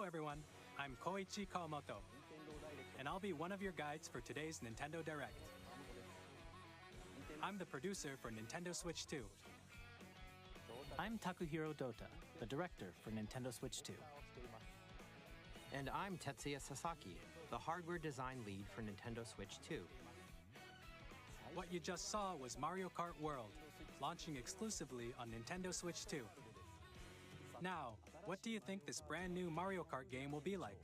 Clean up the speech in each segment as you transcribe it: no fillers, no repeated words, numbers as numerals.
everyone, I'm Koichi Kawamoto, and I'll be one of your guides for today's Nintendo Direct. I'm the producer for Nintendo Switch 2. I'm Takuhiro Dota, the director for Nintendo Switch 2. And I'm Tetsuya Sasaki, the hardware design lead for Nintendo Switch 2. What you just saw was Mario Kart World, launching exclusively on Nintendo Switch 2. Now, what do you think this brand new Mario Kart game will be like?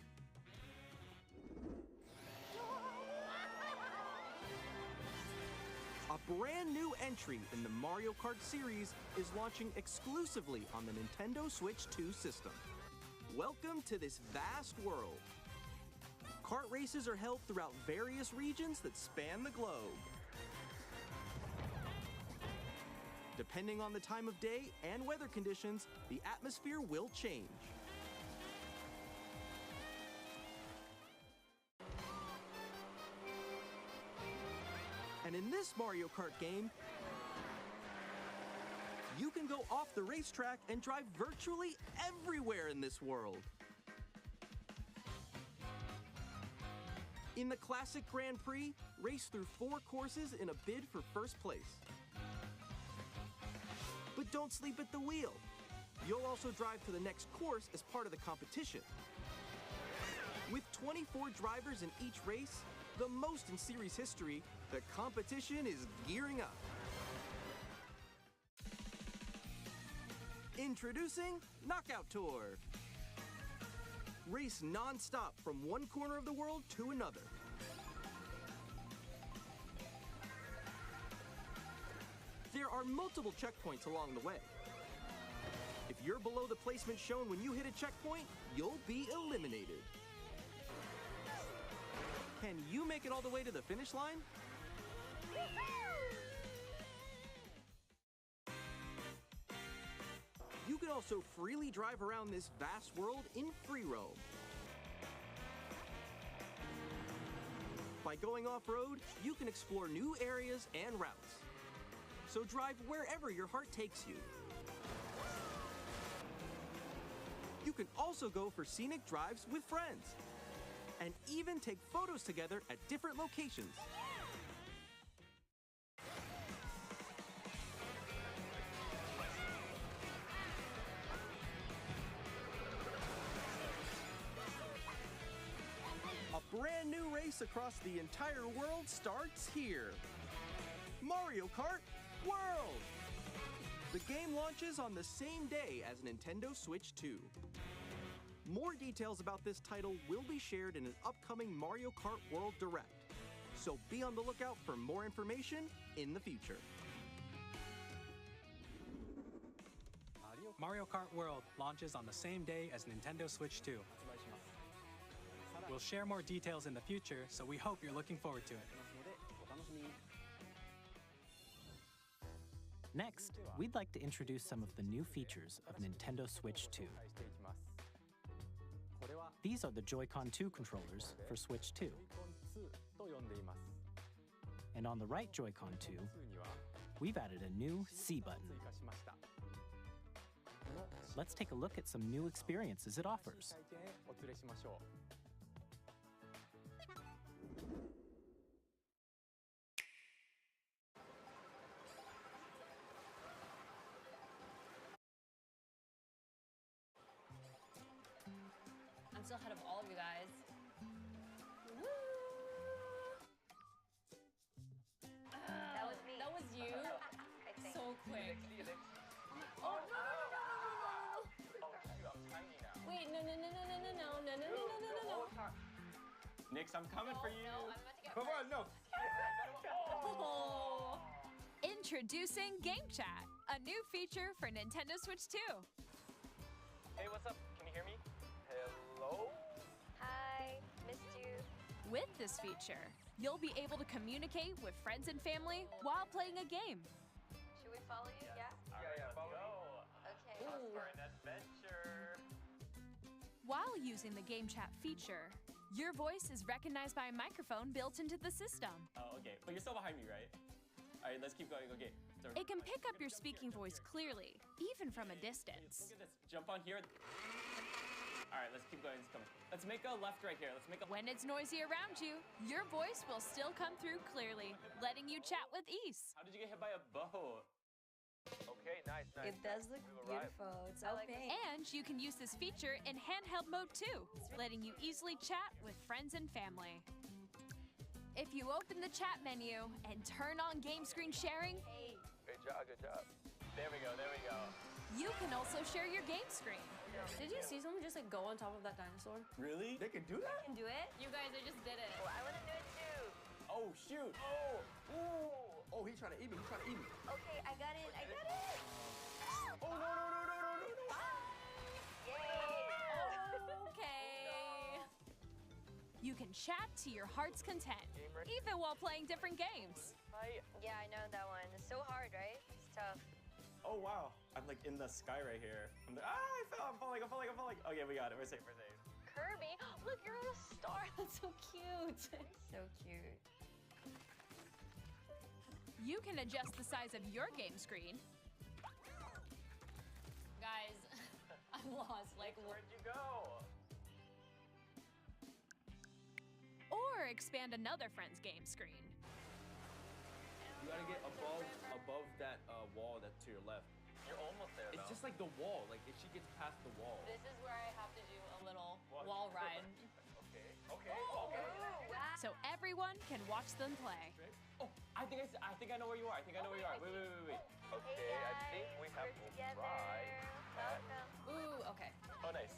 A brand new entry in the Mario Kart series is launching exclusively on the Nintendo Switch 2 system. Welcome to this vast world. Kart races are held throughout various regions that span the globe. Depending on the time of day and weather conditions, the atmosphere will change. And in this Mario Kart game, you can go off the racetrack and drive virtually everywhere in this world. In the classic Grand Prix, race through 4 courses in a bid for first place. But don't sleep at the wheel. You'll also drive to the next course as part of the competition. With 24 drivers in each race, the most in series history, the competition is gearing up. Introducing Knockout Tour. Race non-stop from one corner of the world to another. There are multiple checkpoints along the way. If you're below the placement shown when you hit a checkpoint, you'll be eliminated. Can you make it all the way to the finish line? You can also freely drive around this vast world in free roam. By going off-road, you can explore new areas and routes. So drive wherever your heart takes you. You can also go for scenic drives with friends, and even take photos together at different locations. A brand new race across the entire world starts here. Mario Kart World! The game launches on the same day as Nintendo Switch 2. More details about this title will be shared in an upcoming Mario Kart World Direct, so be on the lookout for more information in the future. Mario Kart World launches on the same day as Nintendo Switch 2. We'll share more details in the future, so we hope you're looking forward to it. Next, we'd like to introduce some of the new features of Nintendo Switch 2. These are the Joy-Con 2 controllers for Switch 2. And on the right Joy-Con 2, we've added a new C button. Let's take a look at some new experiences it offers. I'm still ahead of all of you guys. Woo! That was me. That was you? I think. So quick. Oh, no. Wait, no. Nix, I'm coming for you. No, I'm about to get Come on, no. Oh. Introducing Game Chat, a new feature for Nintendo Switch 2. Hey, what's up? Can you hear me? Hello? Hi, missed you. With this feature, you'll be able to communicate with friends and family while playing a game. Should we follow you? Yeah? Yeah, follow me. Okay. Off for an adventure. While using the Game Chat feature, your voice is recognized by a microphone built into the system. Oh, okay. But you're still behind me, right? All right, let's keep going. Okay. So It can pick up your speaking voice clearly, even from a distance. Look at this. Jump on here. All right, let's keep going. Let's make a left right here. Let's make a. When it's noisy around you, your voice will still come through clearly, letting you chat with ease. How did you get hit by a boat? Okay, nice. It does look beautiful. It's so pink. And you can use this feature in handheld mode too, letting you easily chat with friends and family. If you open the chat menu and turn on game screen sharing, Good job, good job. There we go, there we go. you can also share your game screen. Did you see someone just like go on top of that dinosaur? Really? They can do that? Can do it? You guys, they just did it. Oh, I want to do it too. Oh, shoot. Oh, ooh. Oh, he's trying to eat me. He's trying to eat me. Okay, I got it. I got it. Oh, no. Yay. Okay. You can chat to your heart's content, even while playing different games. Yeah, I know that one. It's so hard, right? It's tough. Oh, wow. I'm like in the sky right here. I'm like, I'm falling. Okay, we got it. We're safe. Kirby, look, you're on a star. That's so cute. So cute. You can adjust the size of your game screen, Guys, I'm lost. Like, Where'd you go? or expand another friend's game screen. You gotta get above that wall that's to your left. You're almost there, It's just like the wall. Like if she gets past the wall. this is where I have to do a little wall ride. Okay. So everyone can watch them play. Oh, I think I know where you are. Wait. Okay, guys, we're together. Welcome. Ooh, okay. Oh, nice.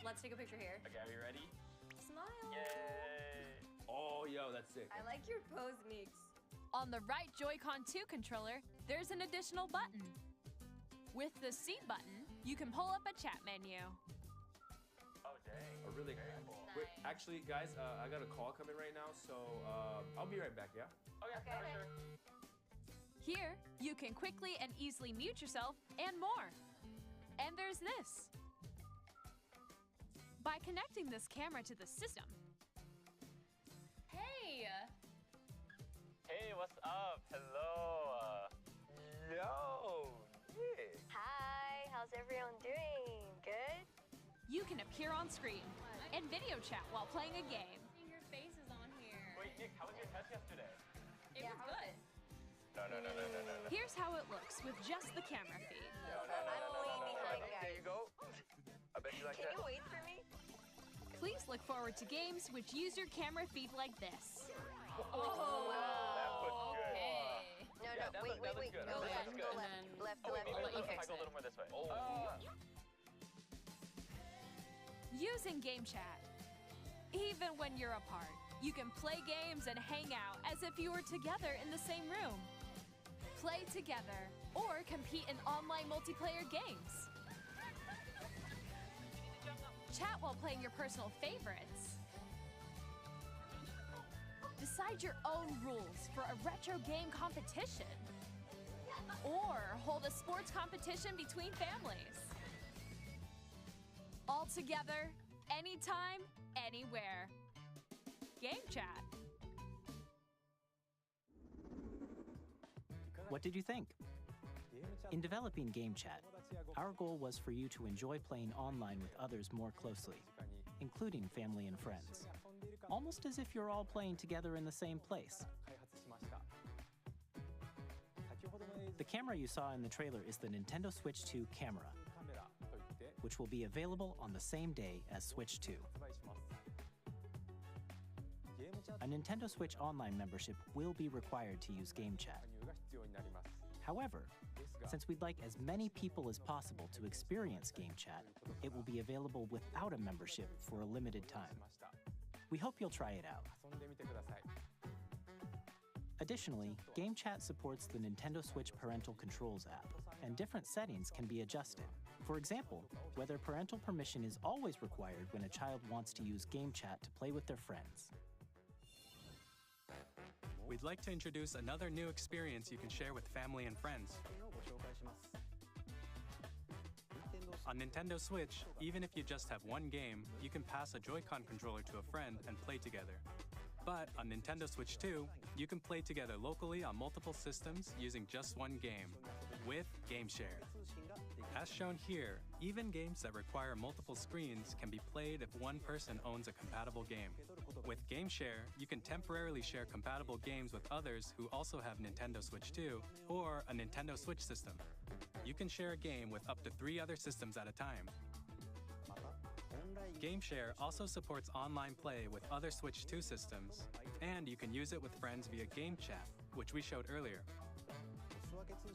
Let's take a picture here. Okay, are you ready? Smile. Yay. Oh, yo, that's sick. I like your pose mix. On the right Joy-Con 2 controller, there's an additional button. With the seat button, you can pull up a chat menu. Oh, dang. Oh, really? Wait, actually, guys, I got a call coming right now, so I'll be right back. Yeah. Okay. Sure. Here, you can quickly and easily mute yourself and more. And there's this. By connecting this camera to the system, Hey! Hey, what's up? Hello. Yo. Nick. Hi, how's everyone doing? Good? you can appear on screen and video chat while playing a game. Your face is on here. Wait, Nick, how was your test yesterday? It was good. No. Here's how it looks with just the camera feed. I'm way behind, There guys. you go. I bet you like Can that. you wait for me? Please look forward to games which use your camera feed like this. That was good. Okay. No, Yeah, that wait. looks good. Go That left, looks go good. left. And then- Left, Oh, wait, left. maybe you if I fix go a it. little more this way. Using Game Chat. Even when you're apart, you can play games and hang out as if you were together in the same room. Play together or compete in online multiplayer games. Chat while playing your personal favorites. Decide your own rules for a retro game competition. Or hold a sports competition between families. All together, anytime, anywhere. Game Chat. What did you think? In developing Game Chat, our goal was for you to enjoy playing online with others more closely, including family and friends, almost as if you're all playing together in the same place. The camera you saw in the trailer is the Nintendo Switch 2 camera, which will be available on the same day as Switch 2. A Nintendo Switch Online membership will be required to use Game Chat. However, since we'd like as many people as possible to experience Game Chat, it will be available without a membership for a limited time. We hope you'll try it out. Additionally, Game Chat supports the Nintendo Switch Parental Controls app, and different settings can be adjusted. For example, whether parental permission is always required when a child wants to use Game Chat to play with their friends. We'd like to introduce another new experience you can share with family and friends. On Nintendo Switch, even if you just have one game, you can pass a Joy-Con controller to a friend and play together. But on Nintendo Switch 2, you can play together locally on multiple systems using just one game, with GameShare. As shown here, even games that require multiple screens can be played if one person owns a compatible game. With GameShare, you can temporarily share compatible games with others who also have Nintendo Switch 2 or a Nintendo Switch system. You can share a game with up to 3 other systems at a time. GameShare also supports online play with other Switch 2 systems, and you can use it with friends via Game Chat, which we showed earlier.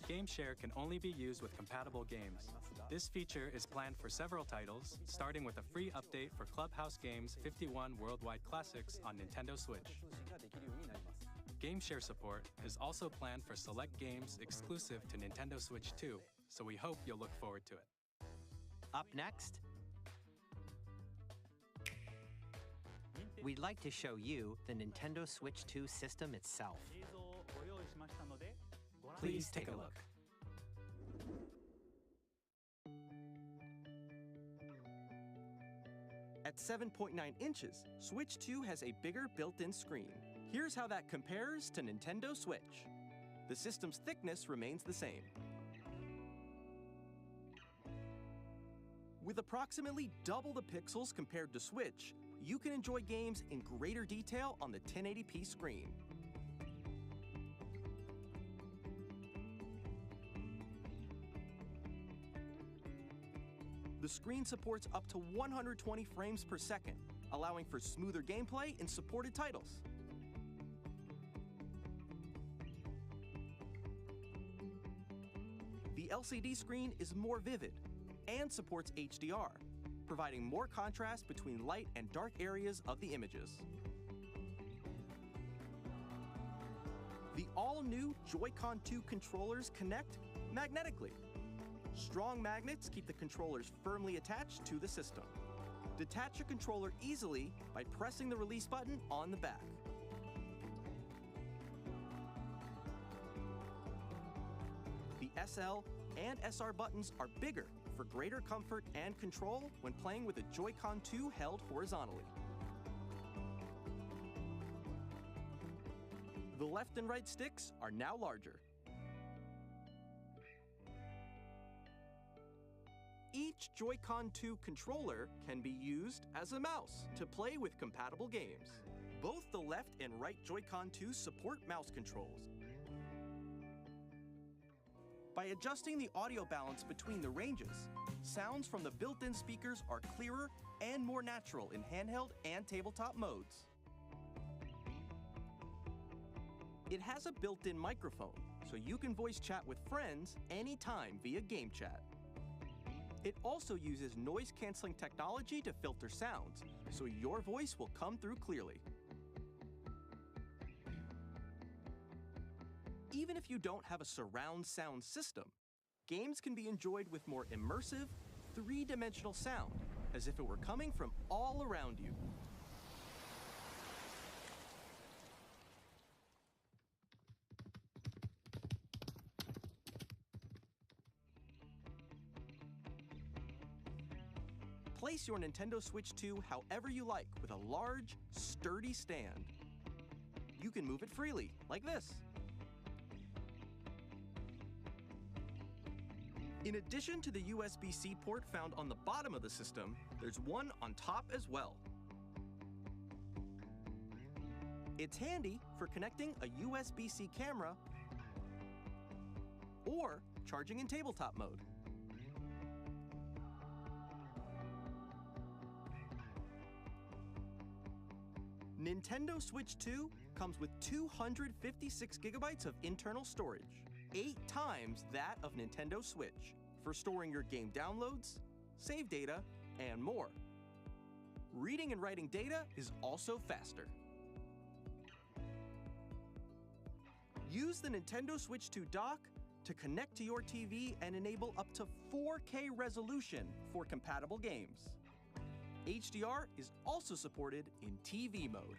GameShare can only be used with compatible games. This feature is planned for several titles, starting with a free update for Clubhouse Games 51 Worldwide Classics on Nintendo Switch. GameShare support is also planned for select games exclusive to Nintendo Switch 2, so we hope you'll look forward to it. Up next, we'd like to show you the Nintendo Switch 2 system itself. Please take a look. At 7.9 inches, Switch 2 has a bigger built-in screen. Here's how that compares to Nintendo Switch. The system's thickness remains the same. With approximately double the pixels compared to Switch, you can enjoy games in greater detail on the 1080p screen. The screen supports up to 120 frames per second, allowing for smoother gameplay in supported titles. The LCD screen is more vivid and supports HDR, providing more contrast between light and dark areas of the images. The all-new Joy-Con 2 controllers connect magnetically. Strong magnets keep the controllers firmly attached to the system. Detach a controller easily by pressing the release button on the back. The SL and SR buttons are bigger for greater comfort and control when playing with a Joy-Con 2 held horizontally. The left and right sticks are now larger. Each Joy-Con 2 controller can be used as a mouse to play with compatible games. Both the left and right Joy-Con 2 support mouse controls. By adjusting the audio balance between the ranges, sounds from the built-in speakers are clearer and more natural in handheld and tabletop modes. It has a built-in microphone, so you can voice chat with friends anytime via Game Chat. It also uses noise-canceling technology to filter sounds, so your voice will come through clearly. Even if you don't have a surround sound system, games can be enjoyed with more immersive, three-dimensional sound, as if it were coming from all around you. Place your Nintendo Switch 2 however you like with a large, sturdy stand. You can move it freely, like this. In addition to the USB-C port found on the bottom of the system, there's one on top as well. It's handy for connecting a USB-C camera or charging in tabletop mode. Nintendo Switch 2 comes with 256 gigabytes of internal storage, 8 times that of Nintendo Switch, for storing your game downloads, save data, and more. Reading and writing data is also faster. Use the Nintendo Switch 2 dock to connect to your TV and enable up to 4K resolution for compatible games. HDR is also supported in TV mode.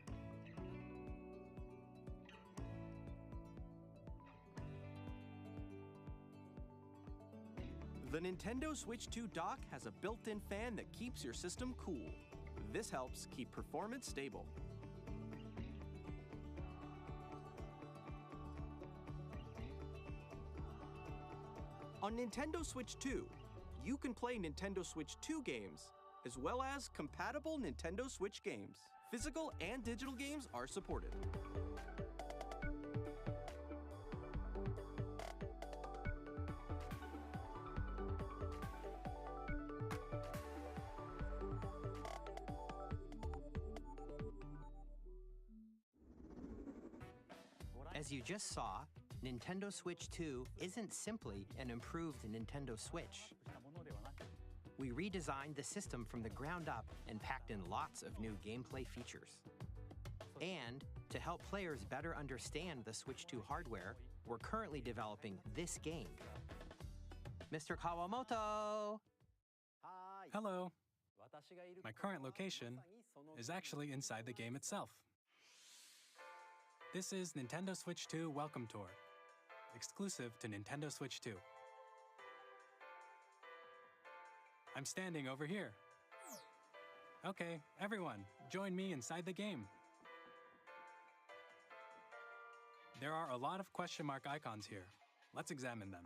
The Nintendo Switch 2 dock has a built-in fan that keeps your system cool. This helps keep performance stable. On Nintendo Switch 2, you can play Nintendo Switch 2 games, as well as compatible Nintendo Switch games. Physical and digital games are supported. As you just saw, Nintendo Switch 2 isn't simply an improved Nintendo Switch. We redesigned the system from the ground up and packed in lots of new gameplay features. And to help players better understand the Switch 2 hardware, we're currently developing this game. Mr. Kawamoto! Hello. My current location is actually inside the game itself. This is Nintendo Switch 2 Welcome Tour, exclusive to Nintendo Switch 2. I'm standing over here. Okay, everyone, join me inside the game. There are a lot of question mark icons here. Let's examine them.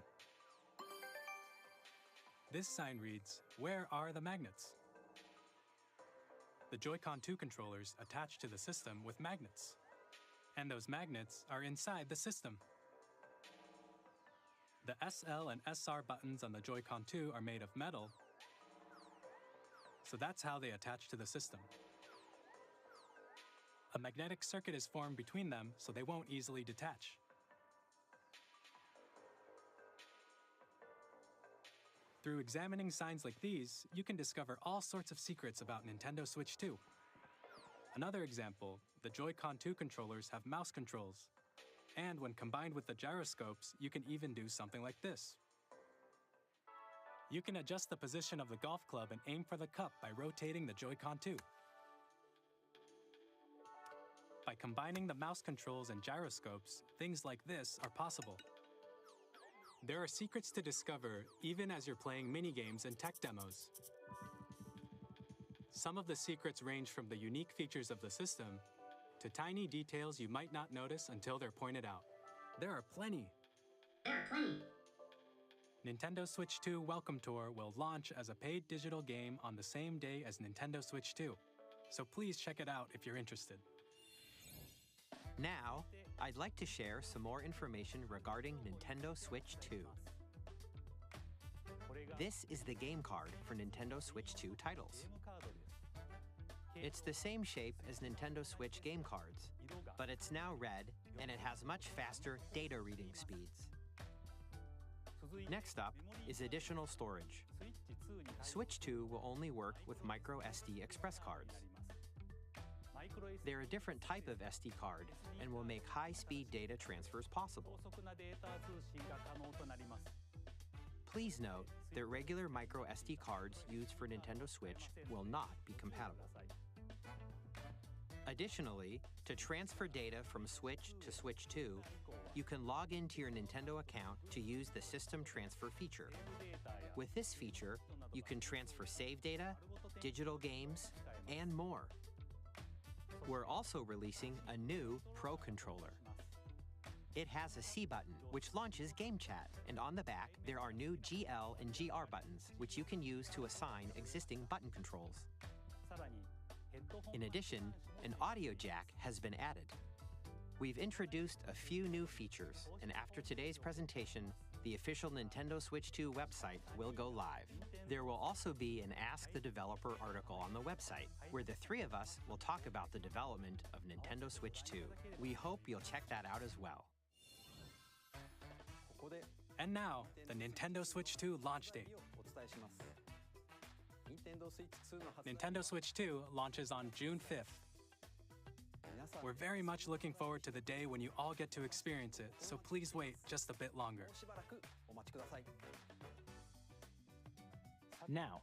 This sign reads, "Where are the magnets?" The Joy-Con 2 controllers attach to the system with magnets. And those magnets are inside the system. The SL and SR buttons on the Joy-Con 2 are made of metal, so that's how they attach to the system. A magnetic circuit is formed between them so they won't easily detach. Through examining signs like these, you can discover all sorts of secrets about Nintendo Switch 2. Another example, the Joy-Con 2 controllers have mouse controls. And when combined with the gyroscopes, you can even do something like this. You can adjust the position of the golf club and aim for the cup by rotating the Joy-Con 2. By combining the mouse controls and gyroscopes, things like this are possible. There are secrets to discover even as you're playing minigames and tech demos. Some of the secrets range from the unique features of the system to tiny details you might not notice until they're pointed out. There are plenty. Nintendo Switch 2 Welcome Tour will launch as a paid digital game on the same day as Nintendo Switch 2, so please check it out if you're interested. Now, I'd like to share some more information regarding Nintendo Switch 2. This is the game card for Nintendo Switch 2 titles. It's the same shape as Nintendo Switch game cards, but it's now red and it has much faster data reading speeds. Next up is additional storage. Switch 2 will only work with micro SD express cards. They're a different type of SD card and will make high-speed data transfers possible. Please note that regular micro SD cards used for Nintendo Switch will not be compatible. Additionally, to transfer data from Switch to Switch 2, you can log into your Nintendo account to use the System Transfer feature. With this feature, you can transfer save data, digital games, and more. We're also releasing a new Pro controller. It has a C button, which launches Game Chat, and on the back, there are new GL and GR buttons, which you can use to assign existing button controls. In addition, an audio jack has been added. We've introduced a few new features, and after today's presentation, the official Nintendo Switch 2 website will go live. There will also be an Ask the Developer article on the website, where the three of us will talk about the development of Nintendo Switch 2. We hope you'll check that out as well. And now, the Nintendo Switch 2 launch date. Nintendo Switch 2 launches on June 5th. We're very much looking forward to the day when you all get to experience it, so please wait just a bit longer. Now,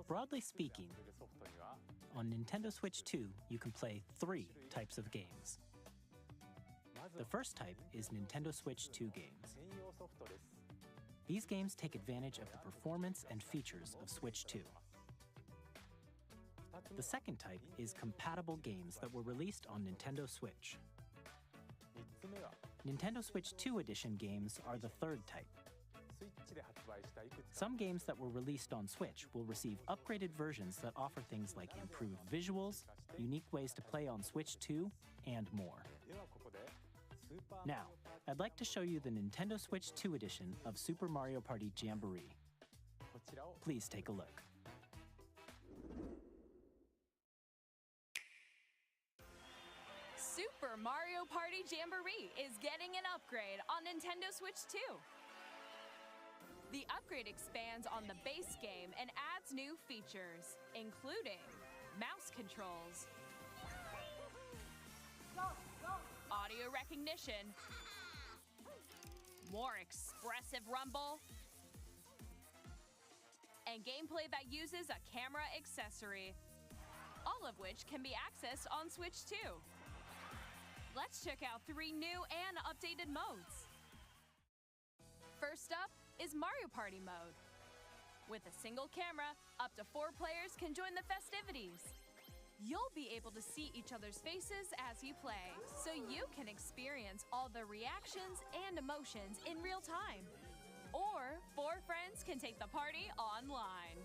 broadly speaking, on Nintendo Switch 2, you can play 3 types of games. The first type is Nintendo Switch 2 games. These games take advantage of the performance and features of Switch 2. The second type is compatible games that were released on Nintendo Switch. Nintendo Switch 2 Edition games are the third type. Some games that were released on Switch will receive upgraded versions that offer things like improved visuals, unique ways to play on Switch 2, and more. Now, I'd like to show you the Nintendo Switch 2 edition of Super Mario Party Jamboree. Please take a look. Super Mario Party Jamboree is getting an upgrade on Nintendo Switch 2. The upgrade expands on the base game and adds new features, including mouse controls, audio recognition, more expressive rumble, and gameplay that uses a camera accessory, all of which can be accessed on Switch 2. Let's check out 3 new and updated modes. First up is Mario Party mode. With a single camera, up to 4 players can join the festivities. You'll be able to see each other's faces as you play, so you can experience all the reactions and emotions in real time. Or 4 friends can take the party online.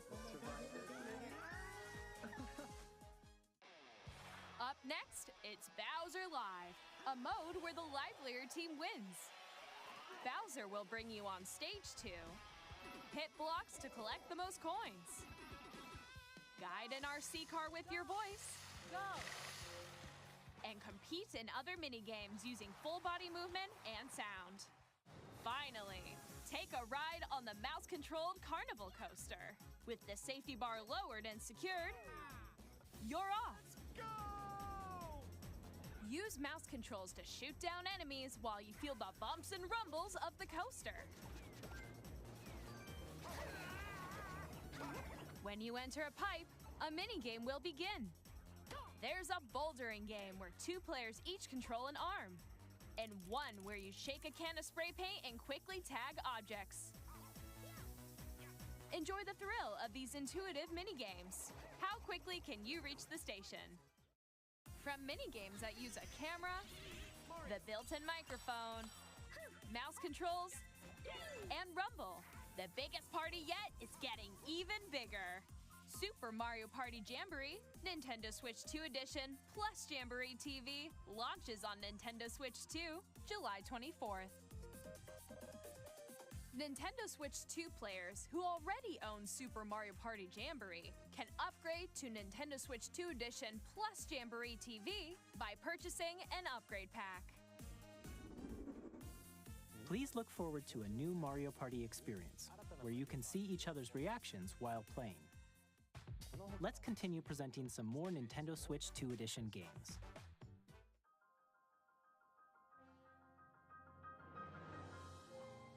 Up next, it's Bowser Live, a mode where the livelier team wins. Bowser will bring you on stage to hit blocks to collect the most coins, guide an RC car with your voice, go, and compete in other mini-games using full body movement and sound. Finally, take a ride on the mouse-controlled carnival coaster. With the safety bar lowered and secured, you're off. Use mouse controls to shoot down enemies while you feel the bumps and rumbles of the coaster. When you enter a pipe, a minigame will begin. There's a bouldering game where 2 players each control an arm, and one where you shake a can of spray paint and quickly tag objects. Enjoy the thrill of these intuitive minigames. How quickly can you reach the station? From minigames that use a camera, the built-in microphone, mouse controls, and rumble, the biggest party yet is getting even bigger. Super Mario Party Jamboree, Nintendo Switch 2 Edition, plus Jamboree TV launches on Nintendo Switch 2, July 24th. Nintendo Switch 2 players who already own Super Mario Party Jamboree can upgrade to Nintendo Switch 2 Edition plus Jamboree TV by purchasing an upgrade pack. Please look forward to a new Mario Party experience, where you can see each other's reactions while playing. Let's continue presenting some more Nintendo Switch 2 Edition games.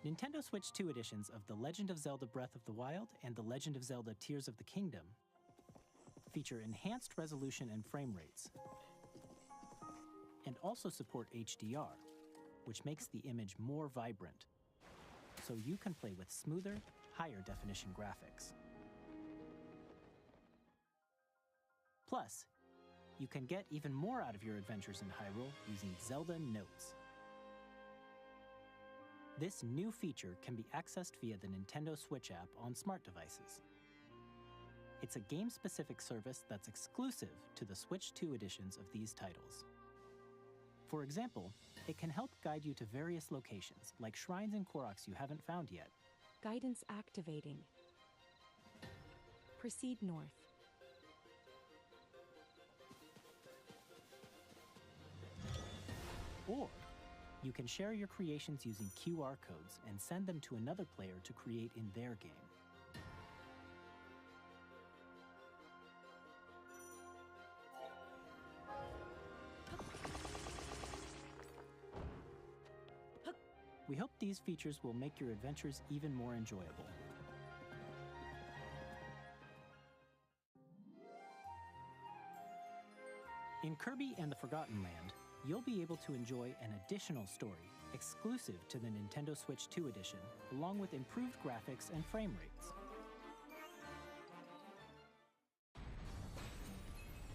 Nintendo Switch 2 editions of The Legend of Zelda Breath of the Wild and The Legend of Zelda Tears of the Kingdom feature enhanced resolution and frame rates, and also support HDR, which makes the image more vibrant, so you can play with smoother, higher definition graphics. Plus, you can get even more out of your adventures in Hyrule using Zelda Notes. This new feature can be accessed via the Nintendo Switch app on smart devices. It's a game-specific service that's exclusive to the Switch 2 editions of these titles. For example, it can help guide you to various locations, like shrines and Koroks you haven't found yet. Guidance activating. Proceed north. Or you can share your creations using QR codes and send them to another player to create in their game. We hope these features will make your adventures even more enjoyable. In Kirby and the Forgotten Land, you'll be able to enjoy an additional story exclusive to the Nintendo Switch 2 edition, along with improved graphics and frame rates.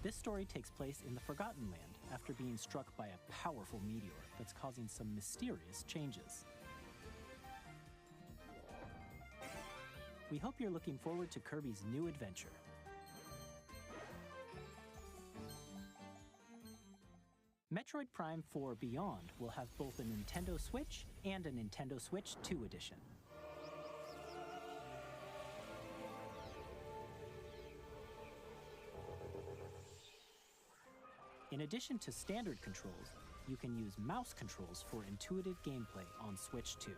This story takes place in the Forgotten Land after being struck by a powerful meteor that's causing some mysterious changes. We hope you're looking forward to Kirby's new adventure. Metroid Prime 4 Beyond will have both a Nintendo Switch and a Nintendo Switch 2 edition. In addition to standard controls, you can use mouse controls for intuitive gameplay on Switch 2.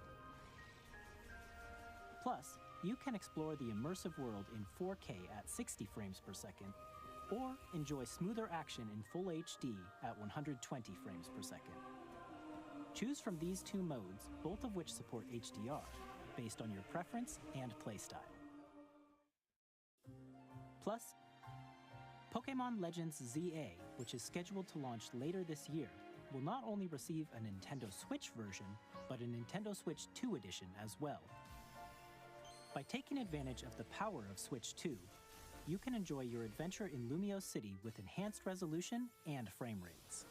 Plus, you can explore the immersive world in 4K at 60 frames per second, or enjoy smoother action in full HD at 120 frames per second. Choose from these two modes, both of which support HDR, based on your preference and playstyle. Plus, Pokémon Legends ZA, which is scheduled to launch later this year, will not only receive a Nintendo Switch version, but a Nintendo Switch 2 edition as well. By taking advantage of the power of Switch 2, you can enjoy your adventure in Lumio City with enhanced resolution and frame rates.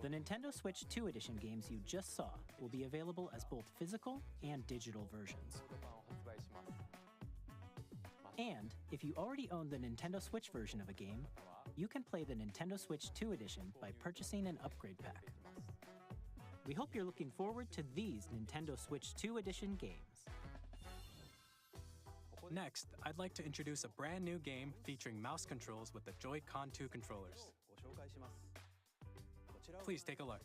The Nintendo Switch 2 edition games you just saw will be available as both physical and digital versions. And if you already own the Nintendo Switch version of a game, you can play the Nintendo Switch 2 edition by purchasing an upgrade pack. We hope you're looking forward to these Nintendo Switch 2 edition games. Next, I'd like to introduce a brand new game featuring mouse controls with the Joy-Con 2 controllers. Please take a look.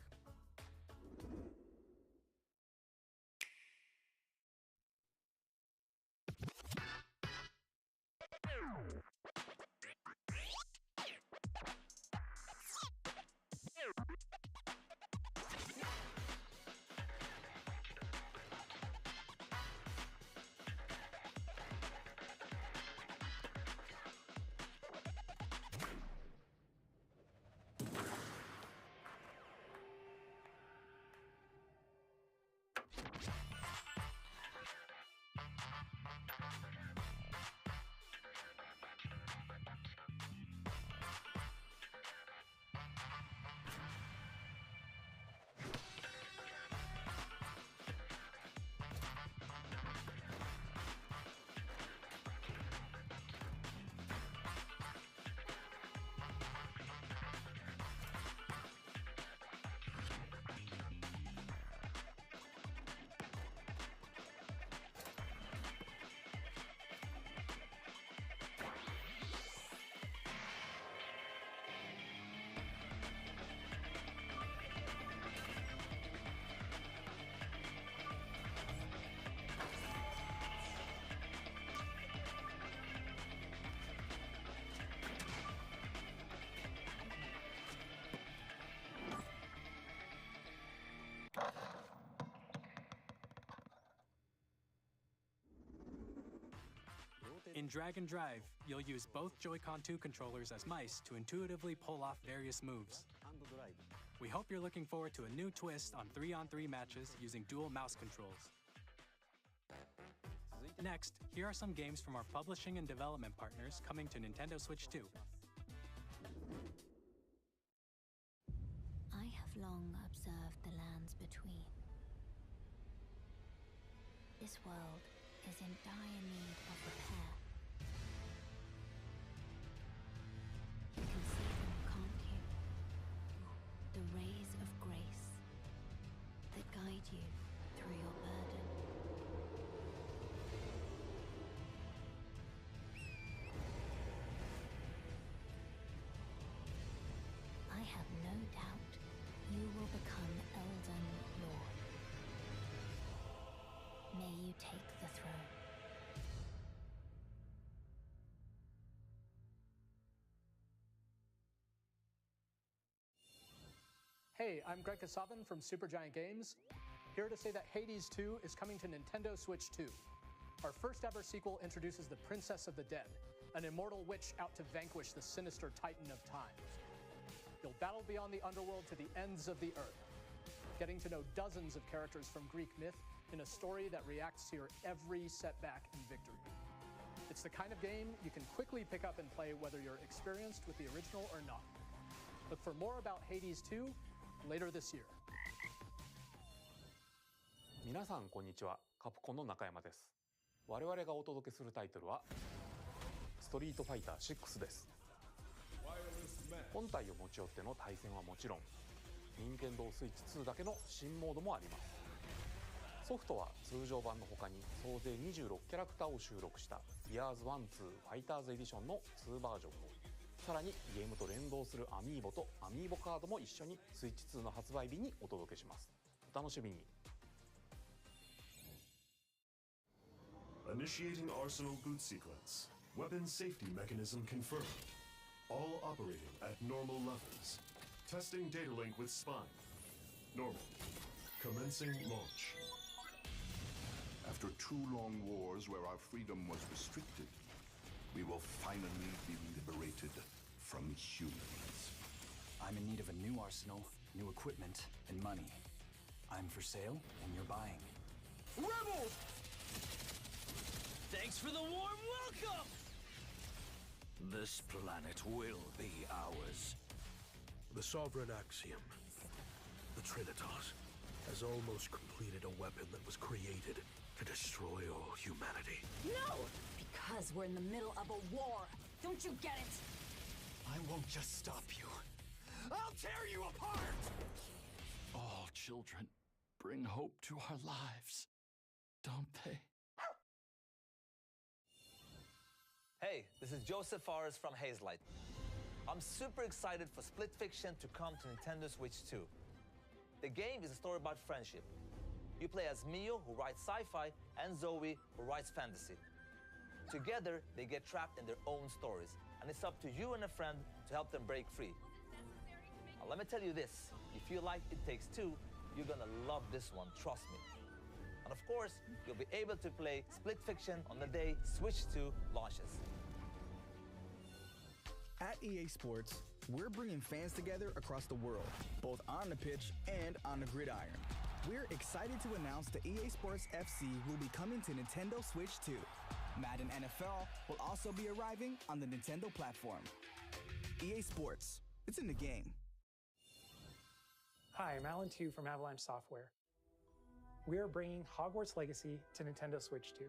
In Drag and Drive, you'll use both Joy-Con 2 controllers as mice to intuitively pull off various moves. We hope you're looking forward to a new twist on 3-on-3 matches using dual mouse controls. Next, here are some games from our publishing and development partners coming to Nintendo Switch 2. I have long observed the lands between. This world is in dire need of repair. You can see them, can't you? The rays of grace that guide you through your burden. I have no doubt you will become Elden Lord. May you take the throne. Hey, I'm Greg Kasavin from Supergiant Games, here to say that Hades 2 is coming to Nintendo Switch 2. Our first ever sequel introduces the Princess of the Dead, an immortal witch out to vanquish the sinister Titan of Time. You'll battle beyond the underworld to the ends of the earth, getting to know dozens of characters from Greek myth in a story that reacts to your every setback and victory. It's the kind of game you can quickly pick up and play whether you're experienced with the original or not. Look for more about Hades 2 later this year. 皆さんこんにちは、カプコンの中山です。我々がお届けするタイトルはストリートファイター6です。本体を持ち寄っての対戦はもちろん、任天堂スイッチ2だけの新モードもあります。ソフトは通常版の他に総勢26キャラクターを収録した Years 1-2 ファイターズエディションの2バージョンを、さらにゲームと連動するアミーボとアミーボカードも一緒にスイッチ2の発売日にお届けします。お楽しみに。Initiating Arsenal boot sequence. Weapon safety mechanism confirmed. All operating at normal levels. Testing data link with spine. Normal. Commencing launch. After 2 long wars where our freedom was restricted, we will finally be liberated from humans. I'm in need of a new arsenal, new equipment, and money. I'm for sale, and you're buying. Rebels! Thanks for the warm welcome! This planet will be ours. The Sovereign Axiom, the Trinitas, has almost completed a weapon that was created to destroy all humanity. No! Because we're in the middle of a war. Don't you get it? I won't just stop you. I'll tear you apart! All children bring hope to our lives, don't they? Hey, this is Joseph Forrest from Hazelight. I'm super excited for Split Fiction to come to Nintendo Switch 2. The game is a story about friendship. You play as Mio, who writes sci-fi, and Zoe, who writes fantasy. Together, they get trapped in their own stories, and it's up to you and a friend to help them break free. Now, let me tell you this, if you like It Takes Two, you're gonna love this one, trust me. And of course, you'll be able to play Split Fiction on the day Switch 2 launches. At EA Sports, we're bringing fans together across the world, both on the pitch and on the gridiron. We're excited to announce that EA Sports FC will be coming to Nintendo Switch 2. Madden NFL will also be arriving on the Nintendo platform. EA Sports, it's in the game. Hi, I'm Alan Tu from Avalanche Software. We are bringing Hogwarts Legacy to Nintendo Switch 2.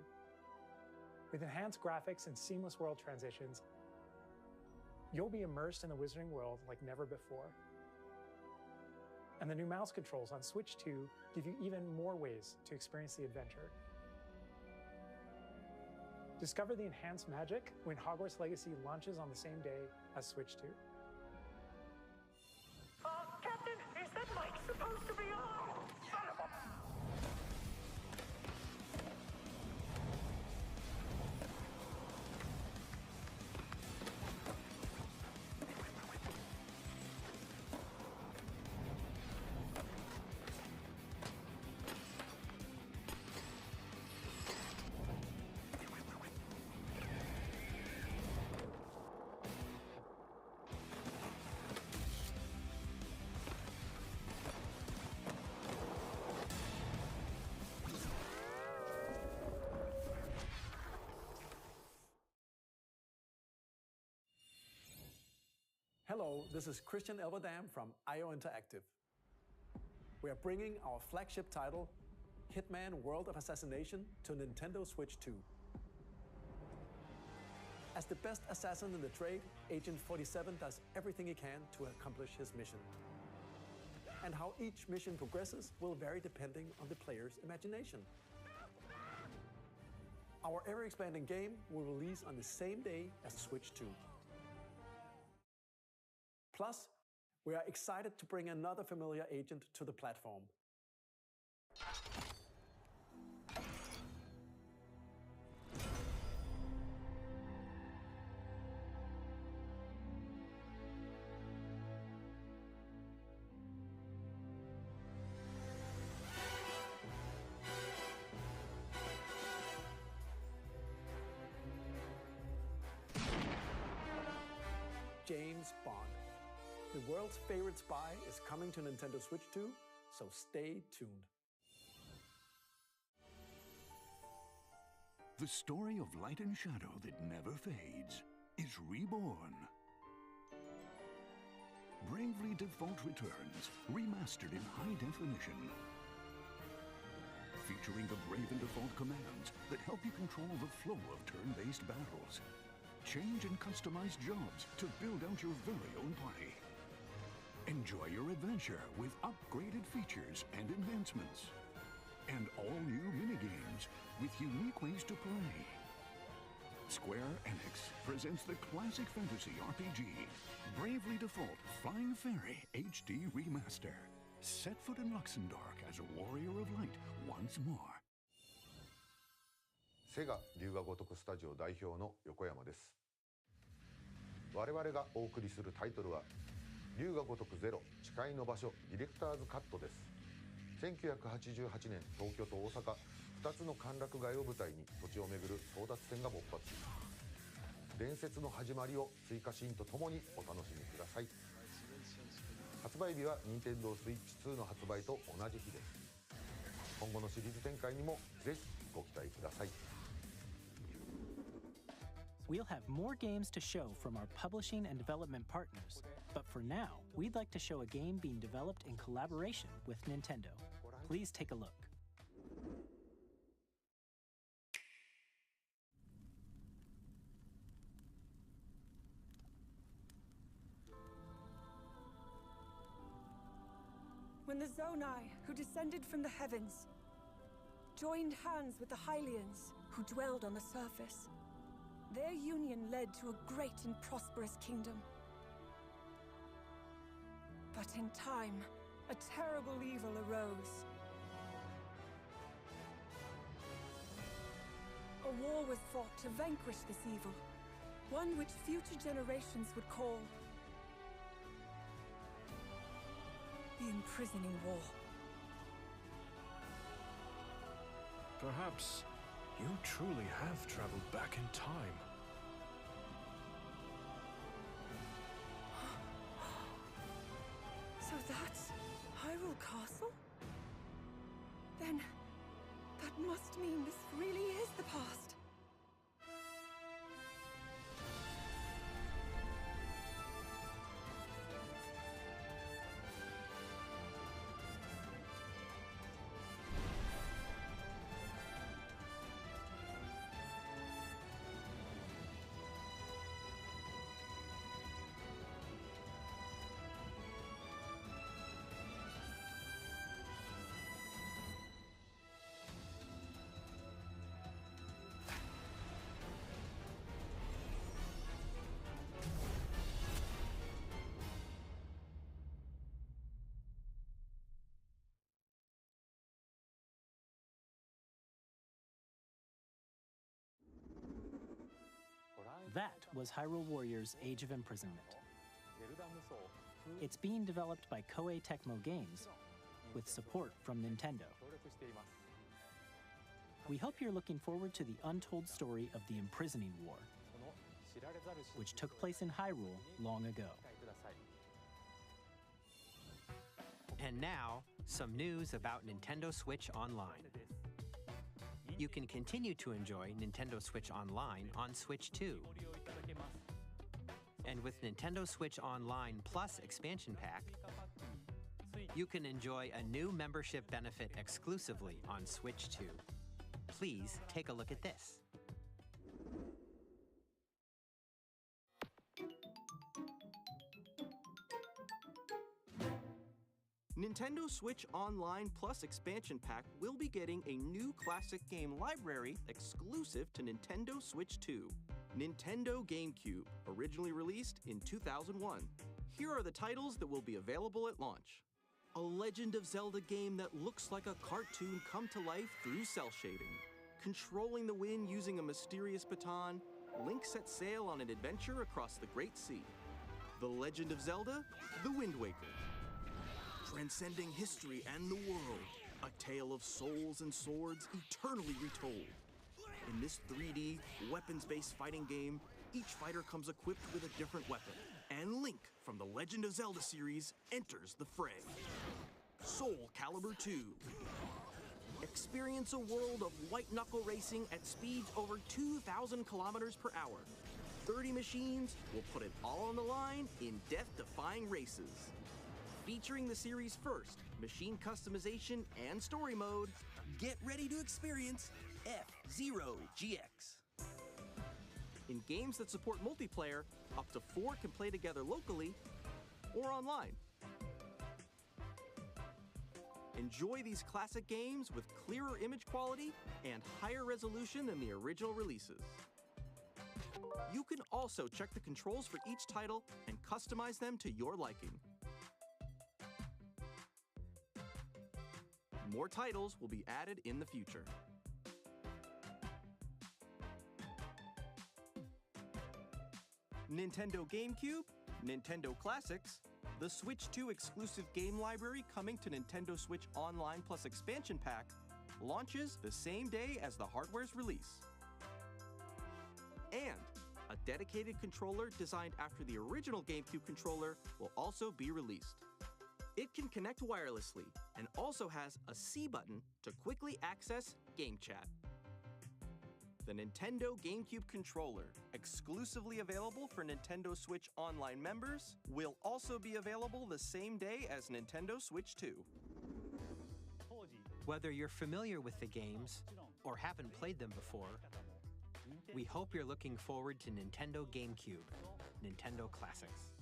With enhanced graphics and seamless world transitions, you'll be immersed in the Wizarding world like never before. And the new mouse controls on Switch 2 give you even more ways to experience the adventure. Discover the enhanced magic when Hogwarts Legacy launches on the same day as Switch 2. Captain, is that mic supposed to be on? Son of a... Hello, this is Christian Elverdam from IO Interactive. We are bringing our flagship title, Hitman World of Assassination, to Nintendo Switch 2. As the best assassin in the trade, Agent 47 does everything he can to accomplish his mission. And how each mission progresses will vary depending on the player's imagination. Our ever-expanding game will release on the same day as Switch 2. Plus, we are excited to bring another familiar agent to the platform. James Bond. The world's favorite spy is coming to Nintendo Switch 2, so stay tuned. The story of light and shadow that never fades is reborn. Bravely Default returns, remastered in high definition. featuring the brave and default commands that help you control the flow of turn-based battles. Change and customize jobs to build out your very own party. Enjoy your adventure with upgraded features and enhancements. And all new minigames with unique ways to play. Square Enix presents the classic fantasy RPG, Bravely Default Flying Fairy HD Remaster. Set foot in Luxembourg as a warrior of light once more. セガ龍が如くスタジオ代表の横山です。我々がお送りするタイトルは龍が如くゼロ誓いの場所ディレクターズカットです。1988年東京と大阪2つの歓楽街を舞台に土地をめぐる争奪戦が勃発。伝説の始まりを追加シーンとともにお楽しみください。発売日は任天堂スイッチ2の発売と同じ日です。今後のシリーズ展開にもぜひご期待ください。We'll have more games to show from our publishing and development partners, but for now, we'd like to show a game being developed in collaboration with Nintendo. Please take a look. When the Zonai, who descended from the heavens, joined hands with the Hylians, who dwelled on the surface, their union led to a great and prosperous kingdom. But in time, a terrible evil arose. A war was fought to vanquish this evil, one which future generations would call the Imprisoning War. Perhaps you truly have traveled back in time. So that's Hyrule Castle? Then that must mean this really is the past. That was Hyrule Warriors Age of Imprisonment. It's being developed by Koei Tecmo Games with support from Nintendo. We hope you're looking forward to the untold story of the Imprisoning War, which took place in Hyrule long ago. And now, some news about Nintendo Switch Online. You can continue to enjoy Nintendo Switch Online on Switch 2. And with Nintendo Switch Online Plus expansion pack, you can enjoy a new membership benefit exclusively on Switch 2. Please take a look at this. Nintendo Switch Online Plus expansion pack will be getting a new classic game library exclusive to Nintendo Switch 2. Nintendo GameCube, originally released in 2001. Here are the titles that will be available at launch. A Legend of Zelda game that looks like a cartoon come to life through cell shading. Controlling the wind using a mysterious baton, Link sets sail on an adventure across the Great Sea. The Legend of Zelda, The Wind Waker. Transcending history and the world, a tale of souls and swords eternally retold. In this 3D, weapons-based fighting game, each fighter comes equipped with a different weapon, and Link from the Legend of Zelda series enters the fray. Soul Calibur 2. Experience a world of white-knuckle racing at speeds over 2,000 kilometers per hour. 30 machines will put it all on the line in death-defying races. Featuring the series' first machine customization and story mode, Get ready to experience F-Zero GX. In games that support multiplayer, up to 4 can play together locally or online. Enjoy these classic games with clearer image quality and higher resolution than the original releases. You can also check the controls for each title and customize them to your liking. More titles will be added in the future. Nintendo GameCube, Nintendo Classics, the Switch 2 exclusive game library coming to Nintendo Switch Online Plus Expansion Pack launches the same day as the hardware's release. And a dedicated controller designed after the original GameCube controller will also be released. It can connect wirelessly and also has a C button to quickly access Game Chat. The Nintendo GameCube controller, exclusively available for Nintendo Switch Online members, will also be available the same day as Nintendo Switch 2. Whether you're familiar with the games or haven't played them before, we hope you're looking forward to Nintendo GameCube, Nintendo Classics.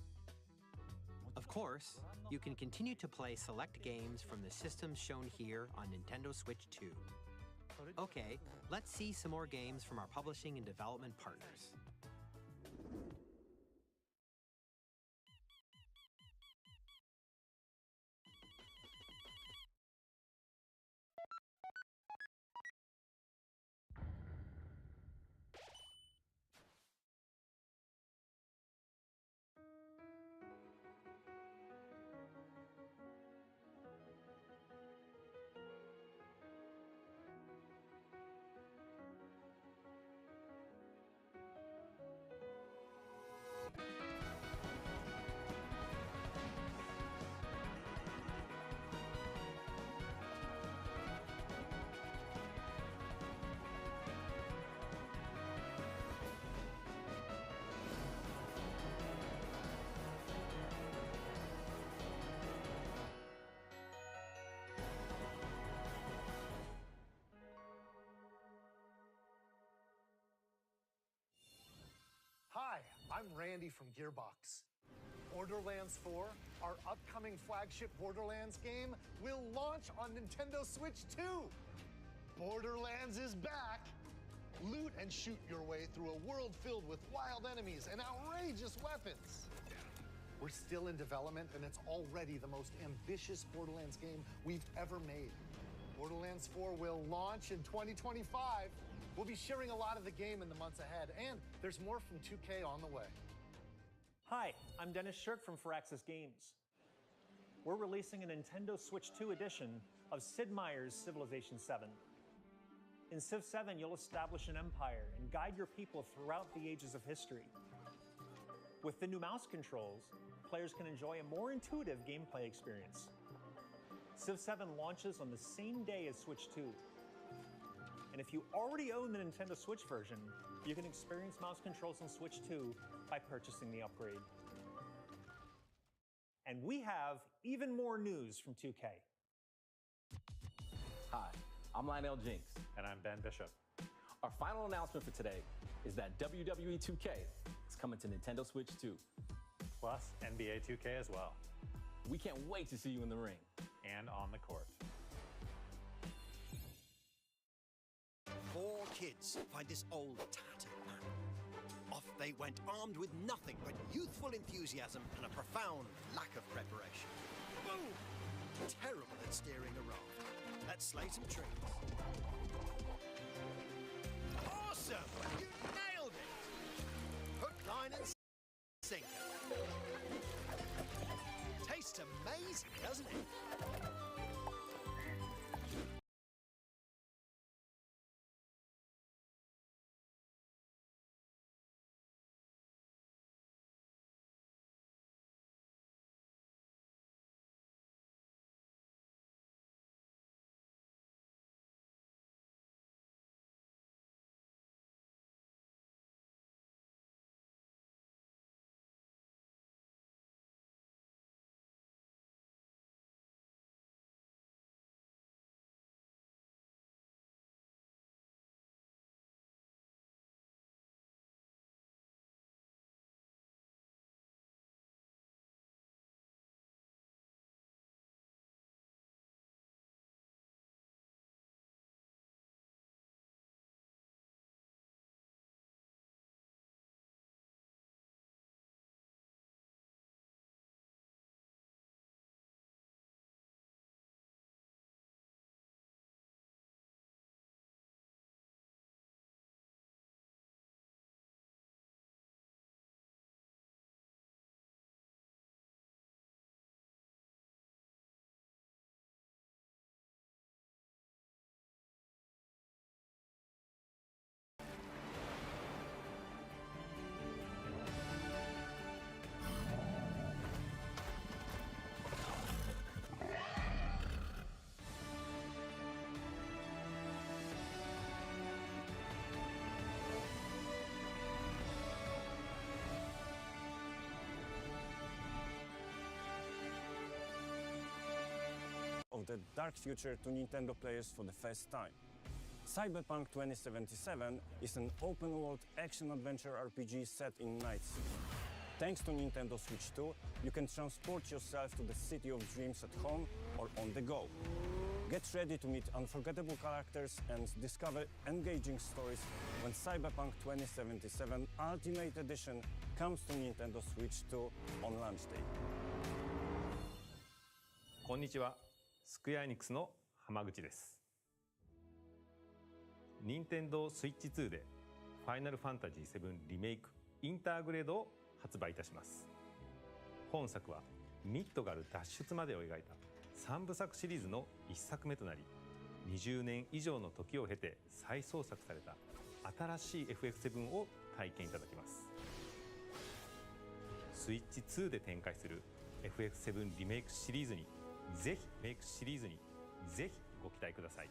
Of course, you can continue to play select games from the systems shown here on Nintendo Switch 2. Okay, let's see some more games from our publishing and development partners. Hi, I'm Randy from Gearbox. Borderlands 4, our upcoming flagship Borderlands game, will launch on Nintendo Switch 2. Borderlands is back. Loot and shoot your way through a world filled with wild enemies and outrageous weapons. We're still in development, and it's already the most ambitious Borderlands game we've ever made. Borderlands 4 will launch in 2025. We'll be sharing a lot of the game in the months ahead, and there's more from 2K on the way. Hi, I'm Dennis Shirk from Firaxis Games. We're releasing a Nintendo Switch 2 edition of Sid Meier's Civilization 7. In Civ 7, you'll establish an empire and guide your people throughout the ages of history. With the new mouse controls, players can enjoy a more intuitive gameplay experience. Civ 7 launches on the same day as Switch 2. And if you already own the Nintendo Switch version, you can experience mouse controls in Switch 2 by purchasing the upgrade. And we have even more news from 2K. Hi, I'm Lionel Jinks. And I'm Ben Bishop. Our final announcement for today is that WWE 2K is coming to Nintendo Switch 2. Plus NBA 2K as well. We can't wait to see you in the ring. And on the court. 4 kids find this old tattered man. Off they went armed with nothing but youthful enthusiasm and a profound lack of preparation. Boom! Terrible at steering a raft. Let's slay some trees. Awesome! You nailed it! Hook, line and sinker. Tastes amazing, doesn't it? presented dark future to Nintendo players for the first time. Cyberpunk 2077 is an open-world action-adventure RPG set in Night City. Thanks to Nintendo Switch 2, you can transport yourself to the city of dreams at home or on the go. Get ready to meet unforgettable characters and discover engaging stories when Cyberpunk 2077 Ultimate Edition comes to Nintendo Switch 2 on launch day. こんにちは、スクエアエニックスの浜口です。任天堂スイッチ2でファイナルファンタジー7リメイクインターグレードを発売いたします。本作はミッドガル脱出までを描いた3部作シリーズの1作目となり、20年以上の時を経て再創作された新しい FF7 を体験いただきます。スイッチ2で展開する FF7 リメイクシリーズにぜひご期待ください。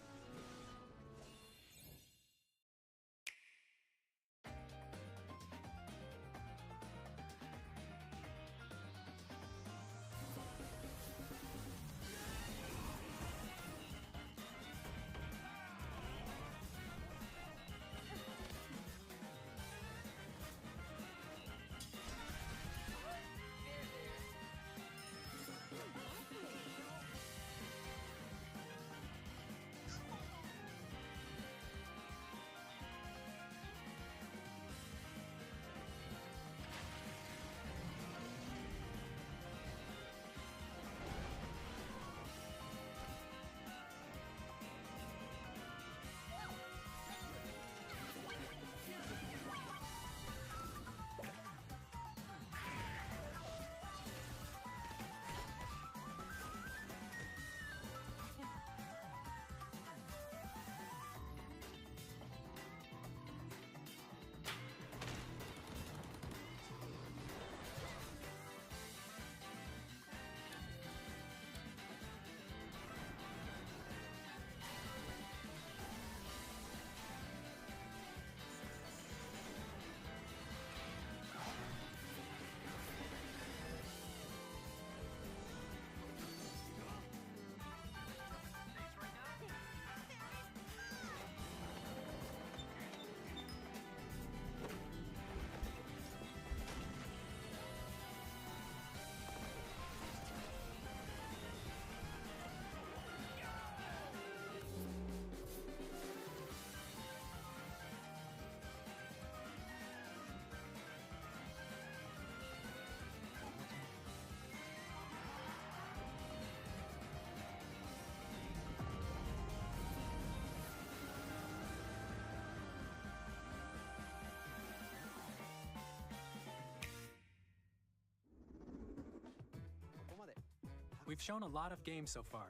We've shown a lot of games so far.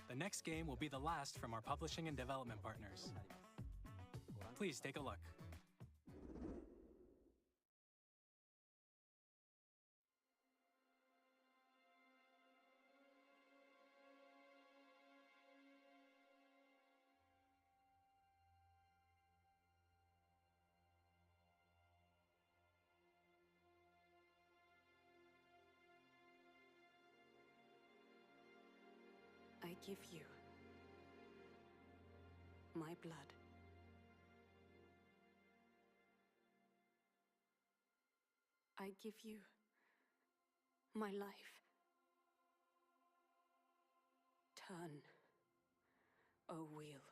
The next game will be the last from our publishing and development partners. Please take a look. I give you my blood. I give you my life. Turn, O wheel,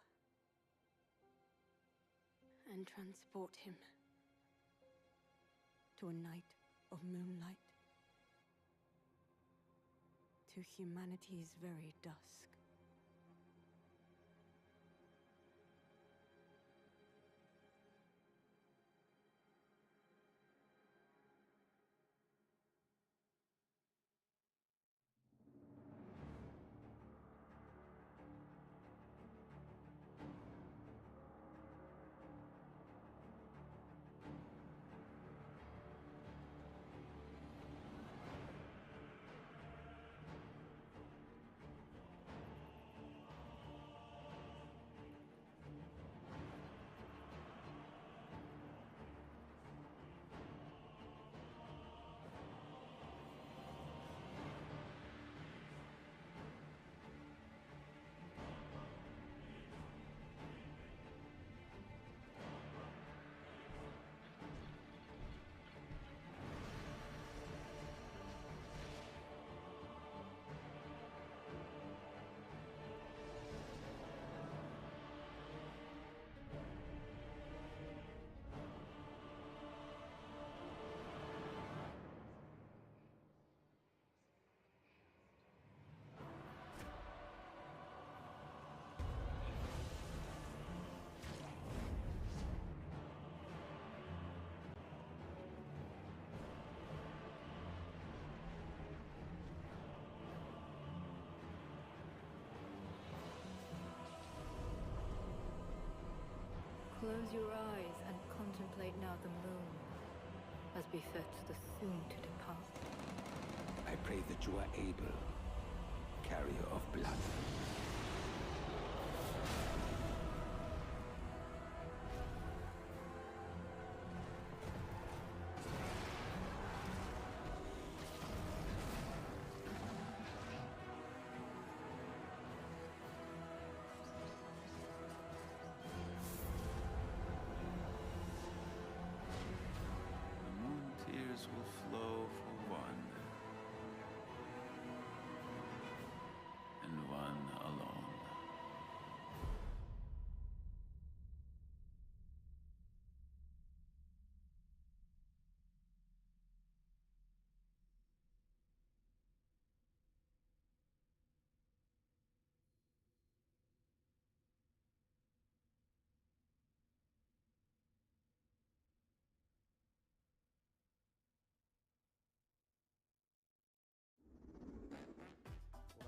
and transport him to a night of moonlight, to humanity's very dusk. Close your eyes and contemplate now the moon, as befits the soon to depart. I pray that you are able, carrier of blood. Will flow for one, and one alone.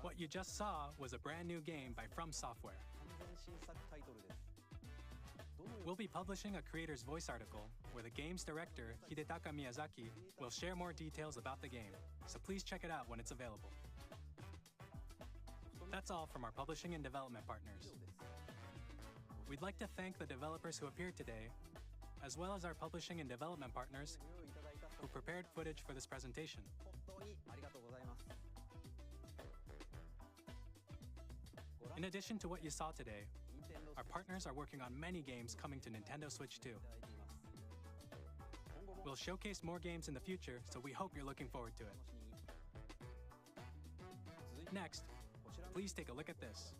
What you just saw was a brand new game by From Software. We'll be publishing a creator's voice article where the game's director, Hidetaka Miyazaki, will share more details about the game, so please check it out when it's available. That's all from our publishing and development partners. We'd like to thank the developers who appeared today, as well as our publishing and development partners who prepared footage for this presentation. In addition to what you saw today, our partners are working on many games coming to Nintendo Switch 2. We'll showcase more games in the future, so we hope you're looking forward to it. Next, please take a look at this.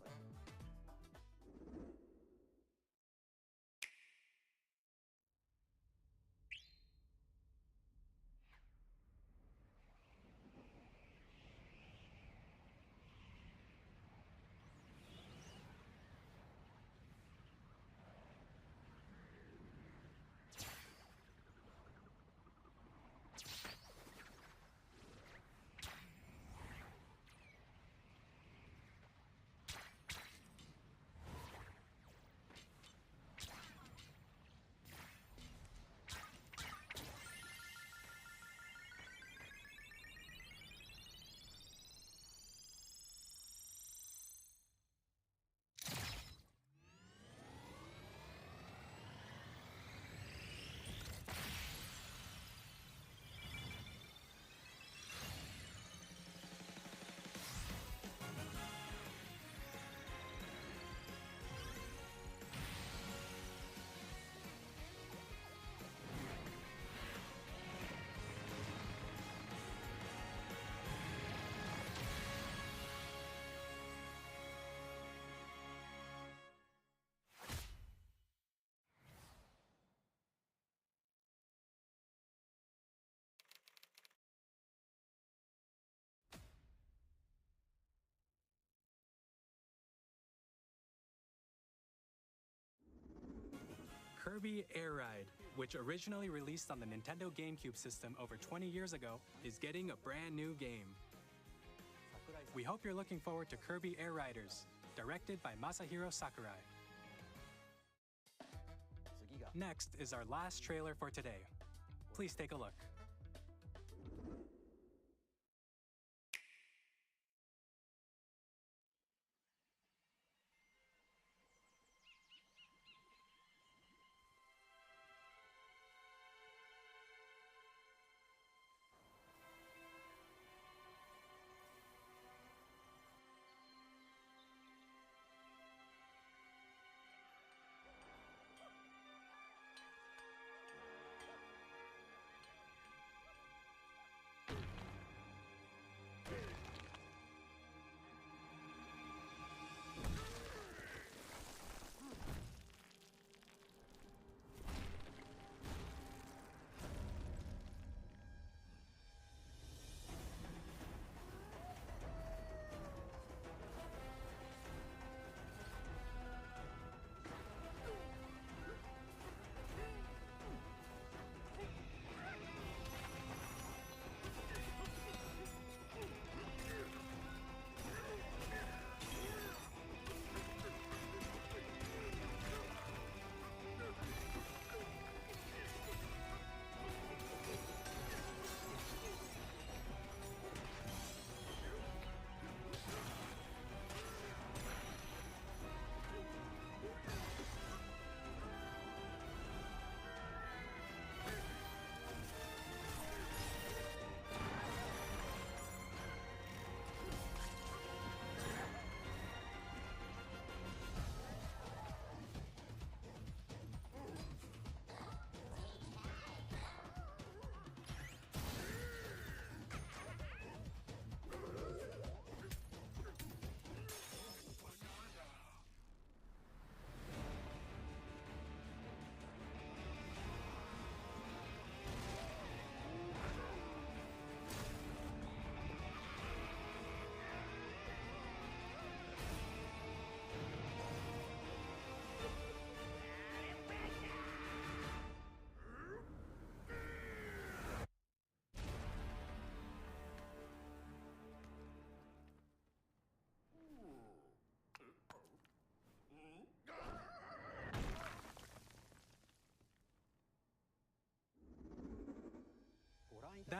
Kirby Air Ride, which originally released on the Nintendo GameCube system over 20 years ago, is getting a brand new game. We hope you're looking forward to Kirby Air Riders, directed by Masahiro Sakurai. Next is our last trailer for today. Please take a look.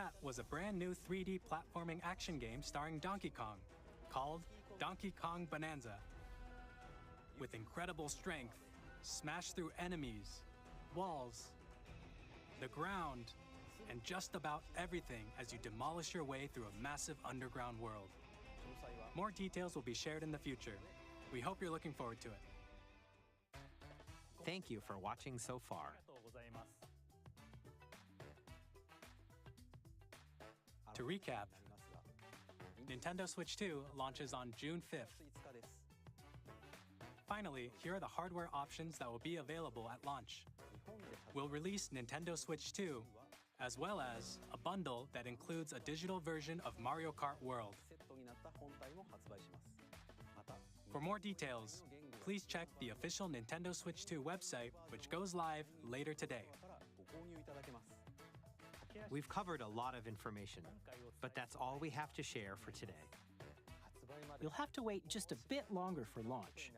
that was a brand new 3D platforming action game starring Donkey Kong, called Donkey Kong Bonanza. With incredible strength, smash through enemies, walls, the ground, and just about everything as you demolish your way through a massive underground world. More details will be shared in the future. We hope you're looking forward to it. Thank you for watching so far. To recap, Nintendo Switch 2 launches on June 5th. Finally, here are the hardware options that will be available at launch. We'll release Nintendo Switch 2, as well as a bundle that includes a digital version of Mario Kart World. For more details, please check the official Nintendo Switch 2 website, which goes live later today. We've covered a lot of information, but that's all we have to share for today. You'll have to wait just a bit longer for launch.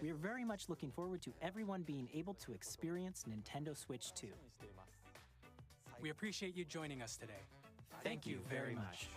We are very much looking forward to everyone being able to experience Nintendo Switch 2. We appreciate you joining us today. Thank you very much.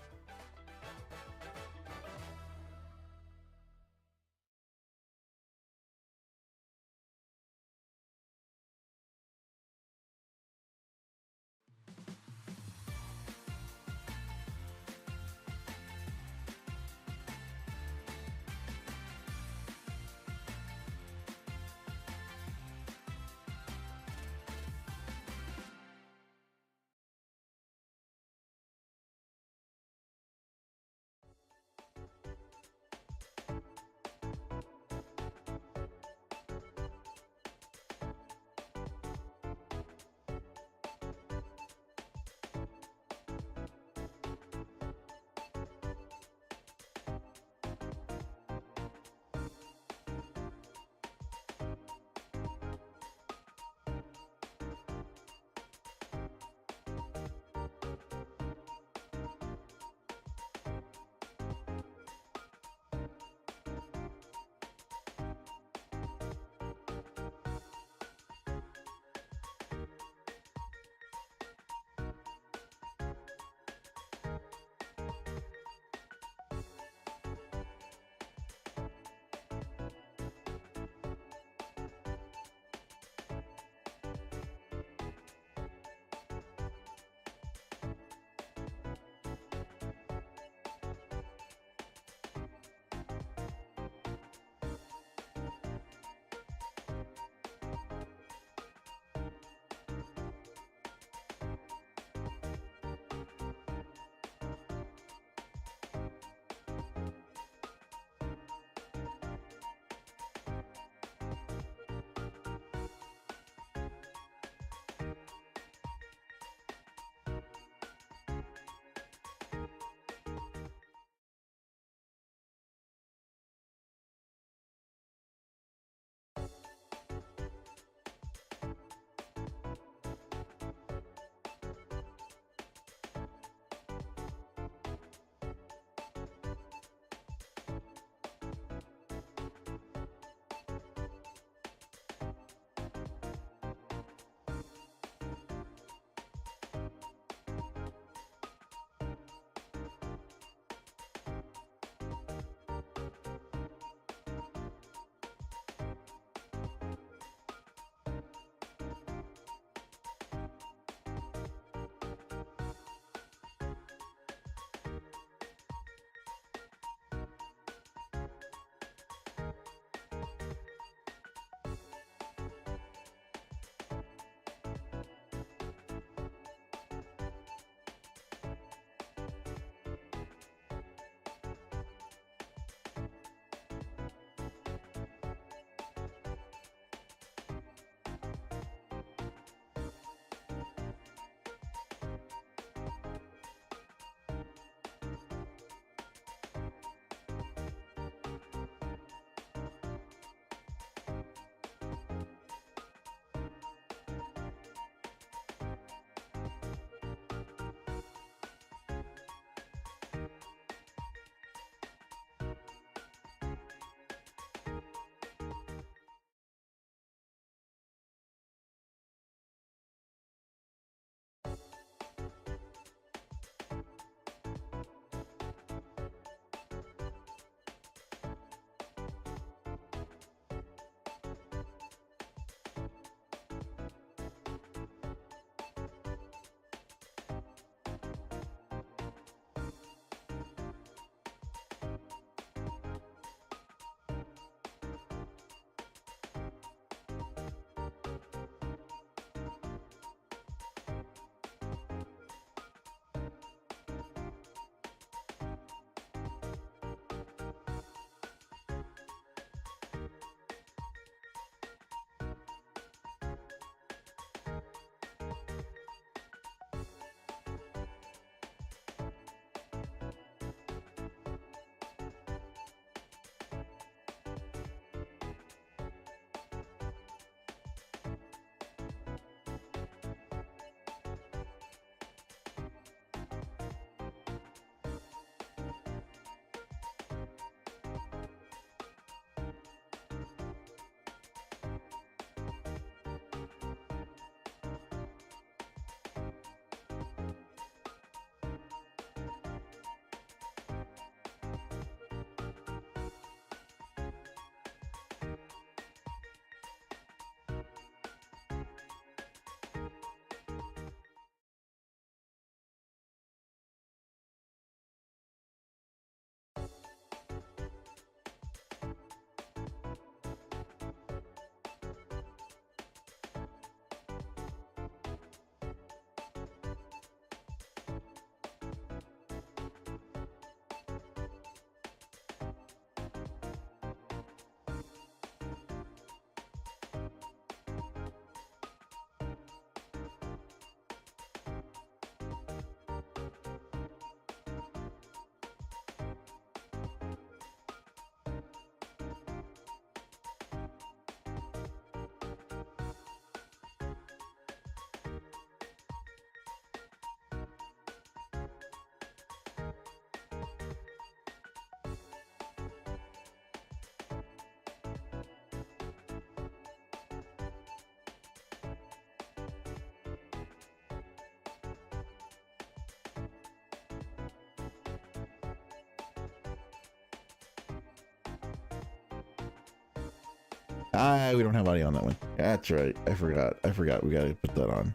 We don't have audio on that one. That's right. I forgot. We gotta put that on.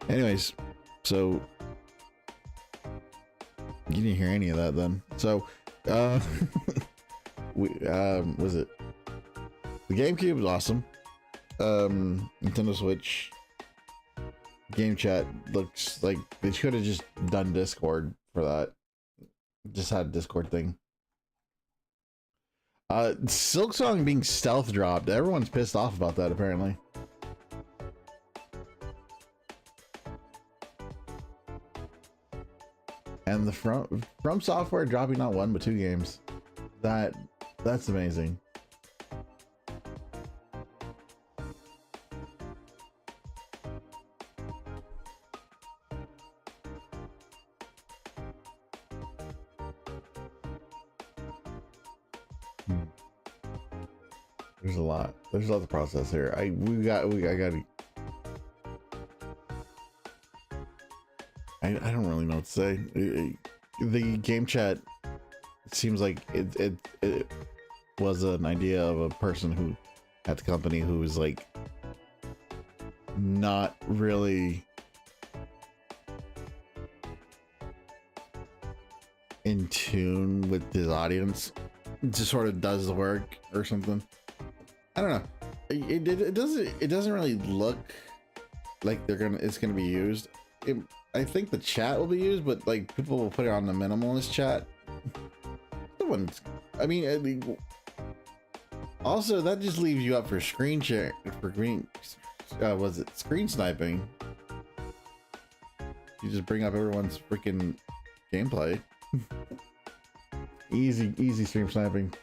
Anyways, so you didn't hear any of that then. So, was it? The GameCube was awesome. Nintendo Switch game chat looks like they should have just done Discord for that. Just had a Discord thing. Silksong being stealth dropped. Everyone's pissed off about that apparently. And the From Software dropping not one but 2 games. That's amazing. There's a lot. There's a lot to process here. I don't really know what to say. The game chat, it seems like it was an idea of a person who at the company who was like not really in tune with his audience. Just sort of does the work or something. I don't know. It doesn't really look like it's gonna be used. I think the chat will be used, but like people will put it on the minimalist chat. Also that just leaves you up for screen share was it screen sniping? You just bring up everyone's freaking gameplay. easy stream sniping.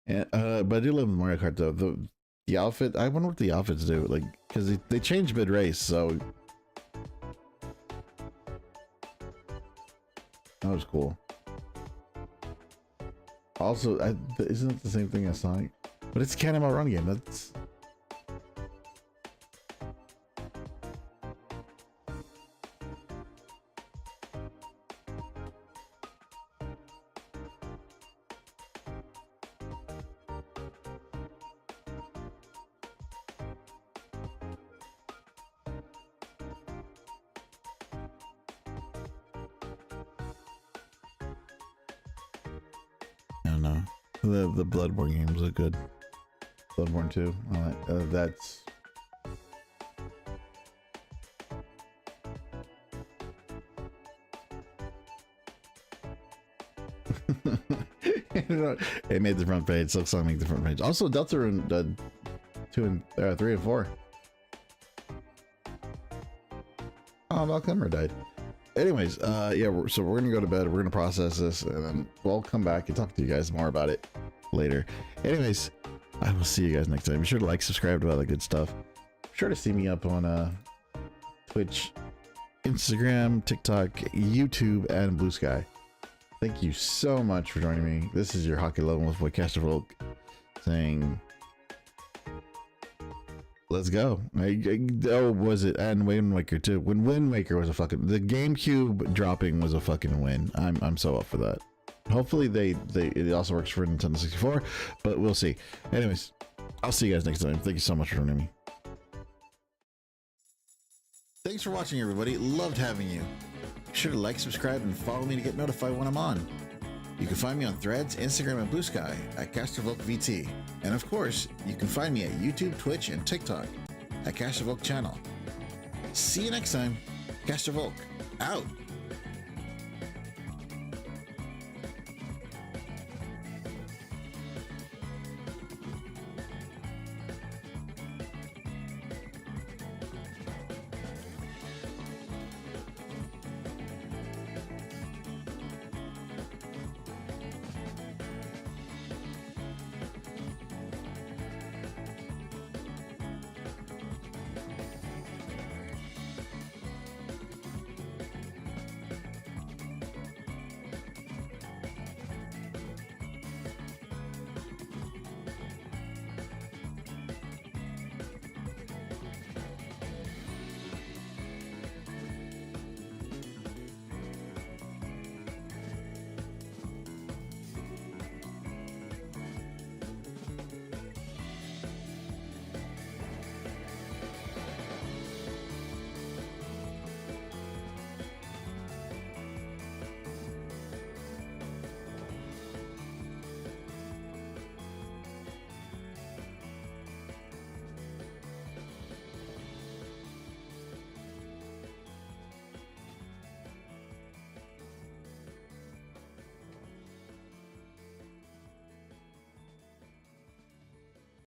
And but I do love Mario Kart though. The outfit, I wonder what the outfits do, like, because they change mid race, so that was cool. Also, isn't it the same thing as Sonic? But it's a Cannonball Run game. That's the Bloodborne games look good. Bloodborne 2. That's it made the front page. Looks like make the front page. Also, Delta Rune 2 and 3 and 4. Oh, Valkymer died. Anyways, yeah, so we're gonna go to bed. We're gonna process this, and then we'll come back and talk to you guys more about it later. Anyways, I will see you guys next time. Be sure to like, subscribe to all the good stuff. Be sure to see me up on Twitch, Instagram, TikTok, YouTube, and Blue Sky. Thank you so much for joining me. This is your Hockey Level with boy Castor Volk saying, let's go. Was it? And Wind Waker too. When Wind Waker was the GameCube dropping was a fucking win. I'm so up for that. Hopefully it also works for Nintendo 64, but we'll see. Anyways, I'll see you guys next time. Thank you so much for joining me. Thanks for watching, everybody. Loved having you. Be sure to like, subscribe, and follow me to get notified when I'm on. You can find me on Threads, Instagram, and Blue Sky at CastorVolkVT. And of course, you can find me at YouTube, Twitch, and TikTok at Castor Volk Channel. See you next time. Castor Volk, out.